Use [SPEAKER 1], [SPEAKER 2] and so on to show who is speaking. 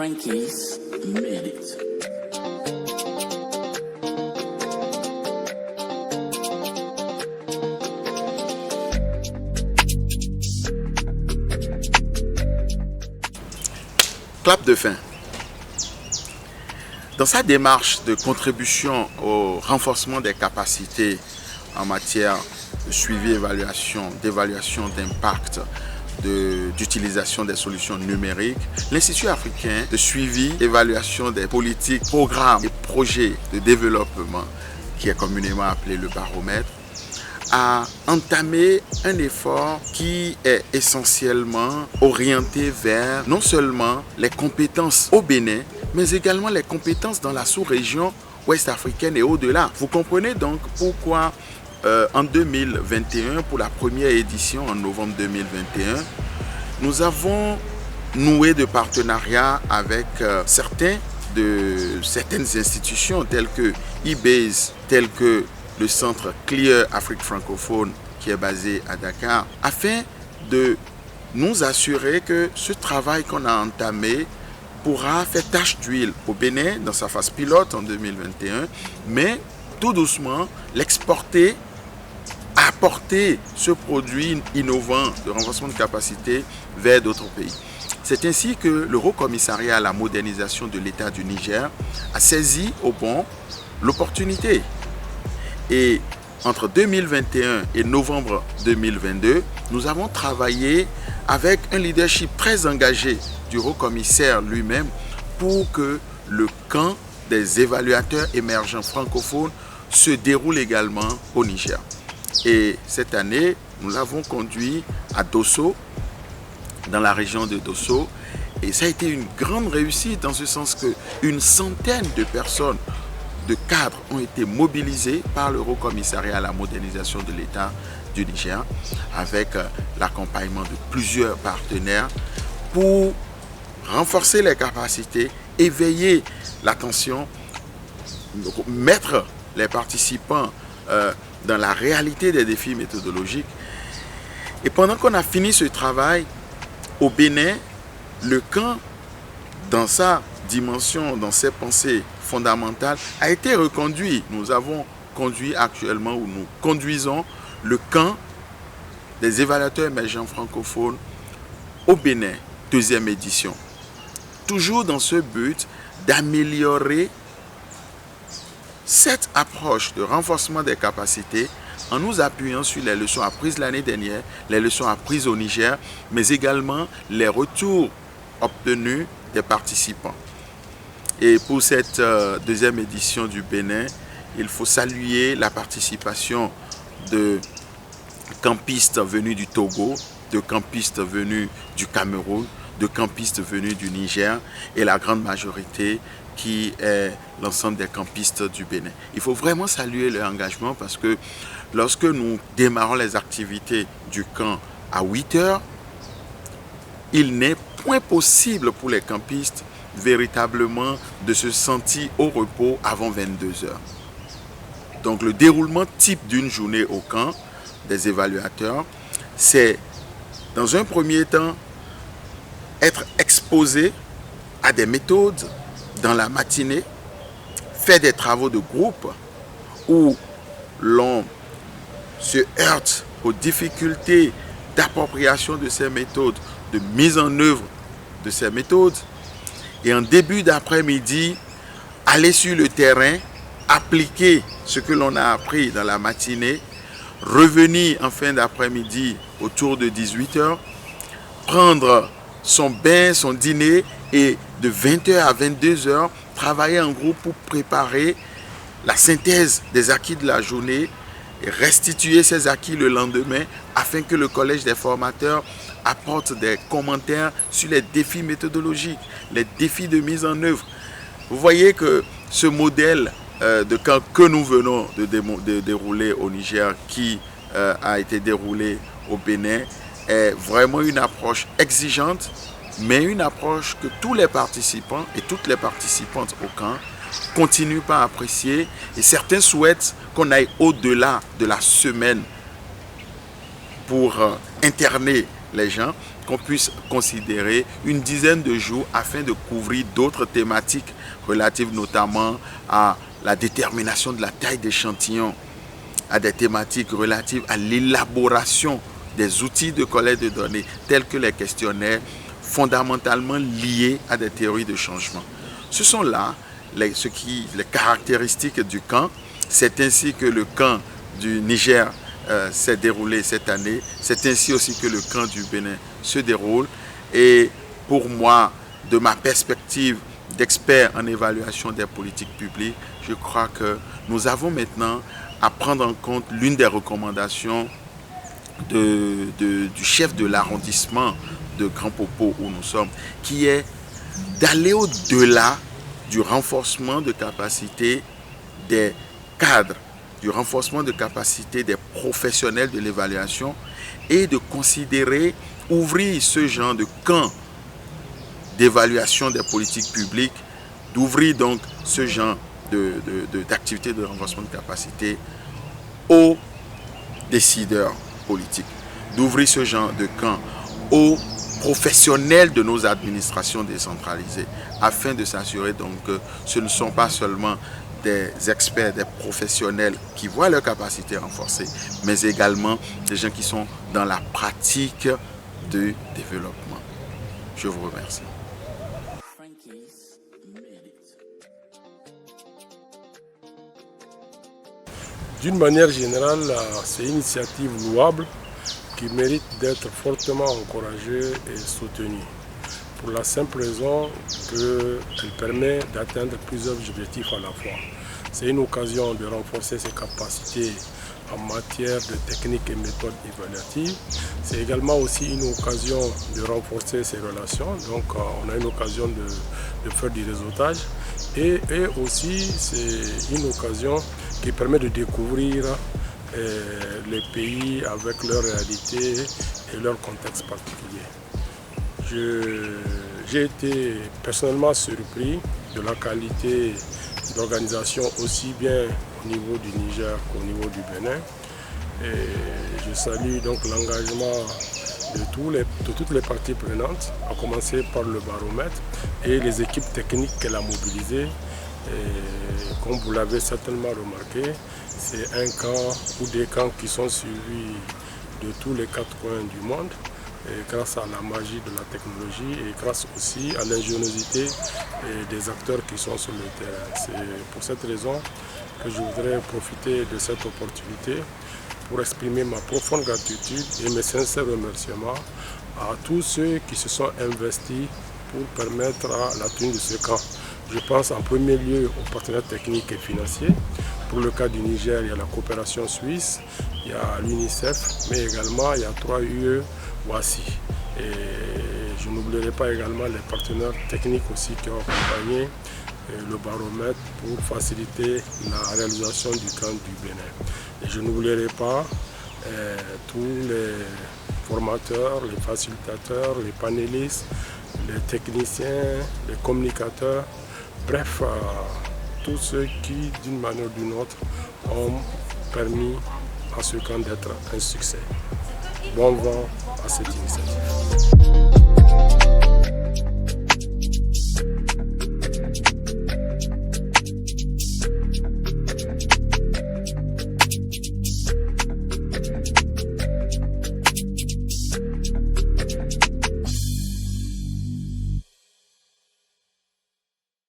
[SPEAKER 1] Frankie's made it.
[SPEAKER 2] Clap de fin. Dans sa démarche de contribution au renforcement des capacités en matière de suivi, d'évaluation d'impact, d'utilisation des solutions numériques, l'Institut africain de suivi, évaluation des politiques, programmes et projets de développement, qui est communément appelé le baromètre, a entamé un effort qui est essentiellement orienté vers non seulement les compétences au Bénin, mais également les compétences dans la sous-région ouest africaine et au-delà. Vous comprenez donc pourquoi en 2021, pour la première édition en novembre 2021, nous avons noué de partenariats avec certaines institutions telles que eBase, telles que le centre Clear Afrique francophone qui est basé à Dakar, afin de nous assurer que ce travail qu'on a entamé pourra faire tache d'huile au Bénin dans sa phase pilote en 2021, mais tout doucement l'exporter, apporter ce produit innovant de renforcement de capacité vers d'autres pays. C'est ainsi que le Haut Commissariat à la modernisation de l'État du Niger a saisi au bon l'opportunité. Et entre 2021 et novembre 2022, nous avons travaillé avec un leadership très engagé du haut-commissaire lui-même pour que le camp des évaluateurs émergents francophones se déroule également au Niger. Et cette année, nous l'avons conduit à Dosso, dans la région de Dosso. Et ça a été une grande réussite dans ce sens qu'une centaine de personnes, de cadres ont été mobilisés par le Haut Commissariat à la modernisation de l'État du Niger avec l'accompagnement de plusieurs partenaires pour renforcer les capacités, éveiller l'attention, mettre les participants dans la réalité des défis méthodologiques. Et pendant qu'on a fini ce travail, au Bénin, le camp, dans sa dimension, dans ses pensées fondamentales, a été reconduit. Nous avons conduit actuellement, ou nous conduisons le camp des évaluateurs émergents francophones au Bénin, deuxième édition. Toujours dans ce but d'améliorer cette approche de renforcement des capacités en nous appuyant sur les leçons apprises l'année dernière, les leçons apprises au Niger, mais également les retours obtenus des participants. Et pour cette deuxième édition du Bénin, il faut saluer la participation de campistes venus du Togo, de campistes venus du Cameroun, de campistes venus du Niger et la grande majorité qui est l'ensemble des campistes du Bénin. Il faut vraiment saluer leur engagement parce que lorsque nous démarrons les activités du camp à 8 heures, il n'est point possible pour les campistes véritablement de se sentir au repos avant 22 heures. Donc le déroulement type d'une journée au camp des évaluateurs, c'est dans un premier temps être exposé à des méthodes dans la matinée, faire des travaux de groupe où l'on se heurte aux difficultés d'appropriation de ces méthodes, de mise en œuvre de ces méthodes. Et en début d'après-midi, aller sur le terrain, appliquer ce que l'on a appris dans la matinée, revenir en fin d'après-midi autour de 18 h, prendre son bain, son dîner et de 20 h à 22 h, travailler en groupe pour préparer la synthèse des acquis de la journée et restituer ces acquis le lendemain afin que le collège des formateurs apporte des commentaires sur les défis méthodologiques, les défis de mise en œuvre. Vous voyez que ce modèle de camp que nous venons de dérouler au Niger, qui a été déroulé au Bénin, est vraiment une approche exigeante, mais une approche que tous les participants et toutes les participantes au camp continuent par apprécier. Et certains souhaitent qu'on aille au-delà de la semaine pour interner les gens qu'on puisse considérer une dizaine de jours afin de couvrir d'autres thématiques relatives notamment à la détermination de la taille d'échantillons, à des thématiques relatives à l'élaboration des outils de collecte de données tels que les questionnaires fondamentalement liés à des théories de changement. Ce sont là les caractéristiques du camp. C'est ainsi que le camp du Niger s'est déroulé cette année. C'est ainsi aussi que le camp du Bénin se déroule. Et pour moi, de ma perspective d'expert en évaluation des politiques publiques, je crois que nous avons maintenant à prendre en compte l'une des recommandations du chef de l'arrondissement de Grand Popo où nous sommes, qui est d'aller au-delà du renforcement de capacité des cadres, du renforcement de capacité des professionnels de l'évaluation et de considérer, ouvrir ce genre de camp d'évaluation des politiques publiques, d'ouvrir donc ce genre d'activité de renforcement de capacité aux décideurs politiques, d'ouvrir ce genre de camp aux professionnels de nos administrations décentralisées, afin de s'assurer donc que ce ne sont pas seulement des experts, des professionnels qui voient leurs capacités renforcées, mais également des gens qui sont dans la pratique du développement. Je vous remercie.
[SPEAKER 3] D'une manière générale, c'est une initiative louable qui mérite d'être fortement encouragée et soutenue. Pour la simple raison qu'elle permet d'atteindre plusieurs objectifs à la fois. C'est une occasion de renforcer ses capacités en matière de techniques et méthodes évaluatives. C'est également aussi une occasion de renforcer ses relations. Donc on a une occasion de faire du réseautage. Et aussi c'est une occasion qui permet de découvrir les pays avec leurs réalités et leur contexte particulier. J'ai été personnellement surpris de la qualité d'organisation aussi bien au niveau du Niger qu'au niveau du Bénin. Et je salue donc l'engagement de toutes les parties prenantes, à commencer par le baromètre et les équipes techniques qu'elle a mobilisées. Et comme vous l'avez certainement remarqué, c'est un camp ou des camps qui sont suivis de tous les quatre coins du monde. Et grâce à la magie de la technologie et grâce aussi à l'ingéniosité des acteurs qui sont sur le terrain. C'est pour cette raison que je voudrais profiter de cette opportunité pour exprimer ma profonde gratitude et mes sincères remerciements à tous ceux qui se sont investis pour permettre la tenue de ce camp. Je pense en premier lieu aux partenaires techniques et financiers. Pour le cas du Niger, il y a la coopération suisse, il y a l'UNICEF, mais également il y a 3 UE Voici. Et je n'oublierai pas également les partenaires techniques aussi qui ont accompagné le baromètre pour faciliter la réalisation du camp du Bénin. Et je n'oublierai pas tous les formateurs, les facilitateurs, les panélistes, les techniciens, les communicateurs, bref, tous ceux qui, d'une manière ou d'une autre, ont permis à ce camp d'être un succès. Bon vent à cette initiative.